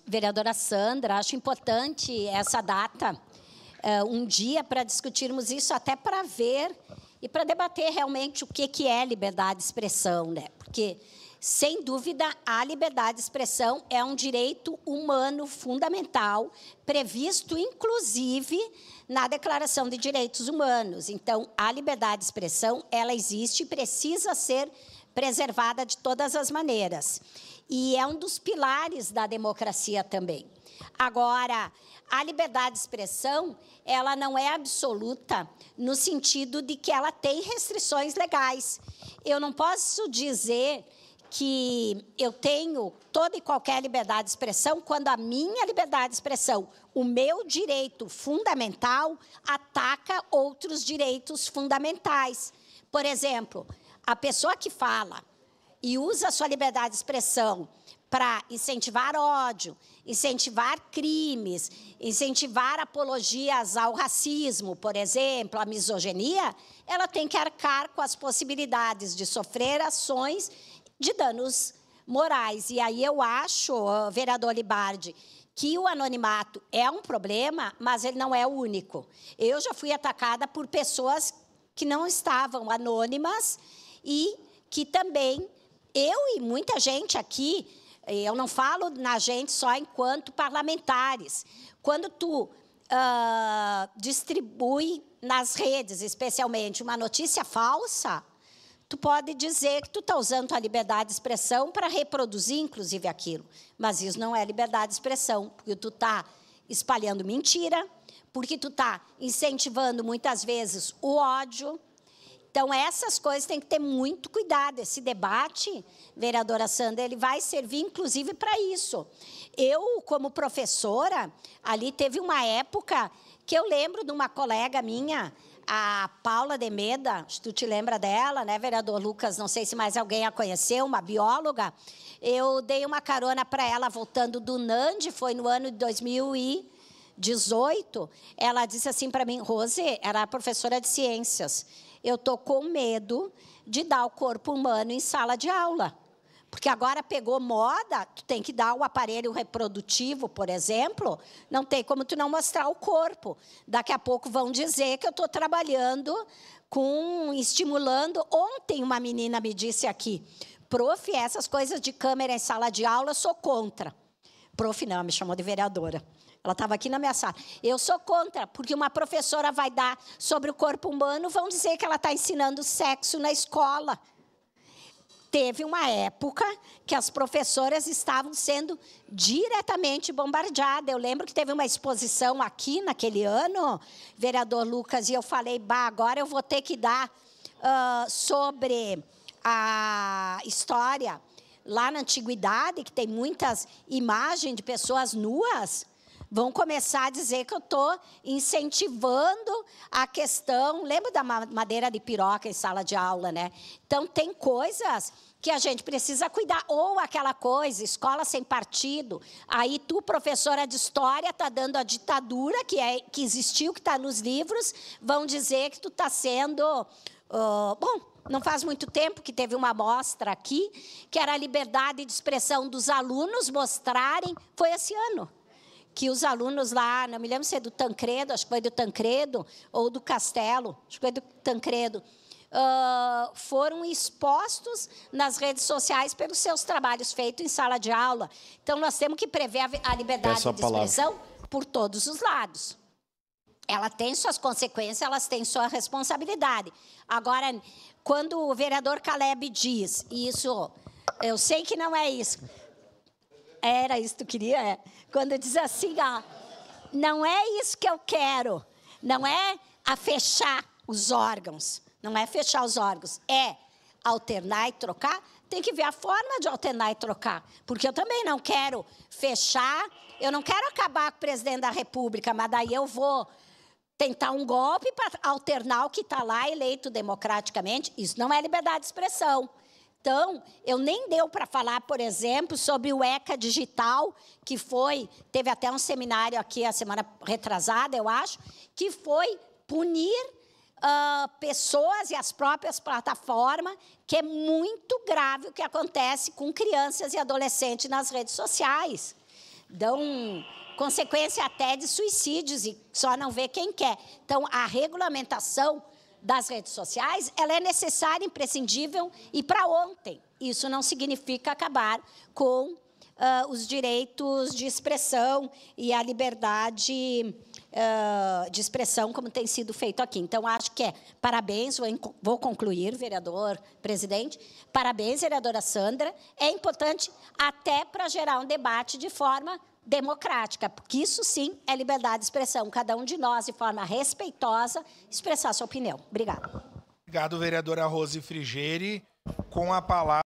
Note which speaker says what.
Speaker 1: Vereadora Sandra, acho importante essa data, um dia para discutirmos isso, até para ver e para debater realmente o que é liberdade de expressão, né? Porque, sem dúvida, a liberdade de expressão é um direito humano fundamental, previsto, inclusive, na Declaração de Direitos Humanos. Então, a liberdade de expressão, ela existe e precisa ser preservada de todas as maneiras. E é um dos pilares da democracia também. Agora, a liberdade de expressão, ela não é absoluta no sentido de que ela tem restrições legais. Eu não posso dizer que eu tenho toda e qualquer liberdade de expressão quando a minha liberdade de expressão, o meu direito fundamental, ataca outros direitos fundamentais. Por exemplo, a pessoa que fala e usa a sua liberdade de expressão para incentivar ódio, incentivar crimes, incentivar apologias ao racismo, por exemplo, à misoginia, ela tem que arcar com as possibilidades de sofrer ações de danos morais. E aí eu acho, vereador Libardi, que o anonimato é um problema, mas ele não é o único. Eu já fui atacada por pessoas que não estavam anônimas e que também, eu e muita gente aqui, eu não falo na gente só enquanto parlamentares, quando tu distribui nas redes, especialmente, uma notícia falsa, tu pode dizer que tu está usando a liberdade de expressão para reproduzir, inclusive, aquilo. Mas isso não é liberdade de expressão, porque tu está espalhando mentira, porque tu está incentivando, muitas vezes, o ódio. Então, essas coisas têm que ter muito cuidado. Esse debate, vereadora Sandra, ele vai servir, inclusive, para isso. Eu, como professora, ali teve uma época que eu lembro de uma colega minha, a Paula de Meda, se tu te lembra dela, né, vereador Lucas, não sei se mais alguém a conheceu, uma bióloga. Eu dei uma carona para ela voltando do NAND, foi no ano de 2018. Ela disse assim para mim, Rose, era professora de ciências, eu estou com medo de dar o corpo humano em sala de aula. Porque agora pegou moda, tu tem que dar o aparelho reprodutivo, por exemplo, não tem como tu não mostrar o corpo. Daqui a pouco vão dizer que eu estou trabalhando estimulando. Ontem uma menina me disse aqui, prof, essas coisas de câmera em sala de aula, eu sou contra. Prof não, me chamou de vereadora. Ela estava aqui na minha sala. Eu sou contra, porque uma professora vai dar sobre o corpo humano, vão dizer que ela está ensinando sexo na escola. Teve uma época que as professoras estavam sendo diretamente bombardeadas. Eu lembro que teve uma exposição aqui naquele ano, vereador Lucas, e eu falei, agora eu vou ter que dar sobre a história lá na antiguidade, que tem muitas imagens de pessoas nuas. Vão começar a dizer que eu estou incentivando a questão... Lembra da madeira de piroca em sala de aula, né? Então, tem coisas que a gente precisa cuidar. Ou aquela coisa, escola sem partido. Aí, tu, professora de história, está dando a ditadura que existiu, que está nos livros. Vão dizer que tu está sendo... bom, não faz muito tempo que teve uma mostra aqui, que era a liberdade de expressão dos alunos mostrarem... Foi esse ano que os alunos lá, não me lembro se é do Tancredo, acho que foi do Tancredo, ou do Castelo, acho que foi do Tancredo, foram expostos nas redes sociais pelos seus trabalhos feitos em sala de aula. Então, nós temos que prever a liberdade de expressão por todos os lados. Ela tem suas consequências, elas têm sua responsabilidade. Agora, quando o vereador Caleb diz, e isso, eu sei que não é isso, era isso que tu queria? Quando diz assim, não é isso que eu quero, não é a fechar os órgãos, não é fechar os órgãos, é alternar e trocar, tem que ver a forma de alternar e trocar, porque eu também não quero fechar, eu não quero acabar com o presidente da República, mas daí eu vou tentar um golpe para alternar o que está lá eleito democraticamente, isso não é liberdade de expressão. Então, eu nem deu para falar, por exemplo, sobre o ECA digital, que teve até um seminário aqui a semana retrasada, eu acho, que foi punir pessoas e as próprias plataformas, que é muito grave o que acontece com crianças e adolescentes nas redes sociais. Dão consequência até de suicídios e só não vê quem quer. Então, a regulamentação das redes sociais, ela é necessária, imprescindível e para ontem. Isso não significa acabar com os direitos de expressão e a liberdade de expressão, como tem sido feito aqui. Então, acho que parabéns, vou concluir, vereador presidente, parabéns, vereadora Sandra. É importante até para gerar um debate de forma democrática, porque isso, sim, é liberdade de expressão. Cada um de nós, de forma respeitosa, expressar sua opinião. Obrigada.
Speaker 2: Obrigado, vereadora Rose Frigieri. Com a palavra...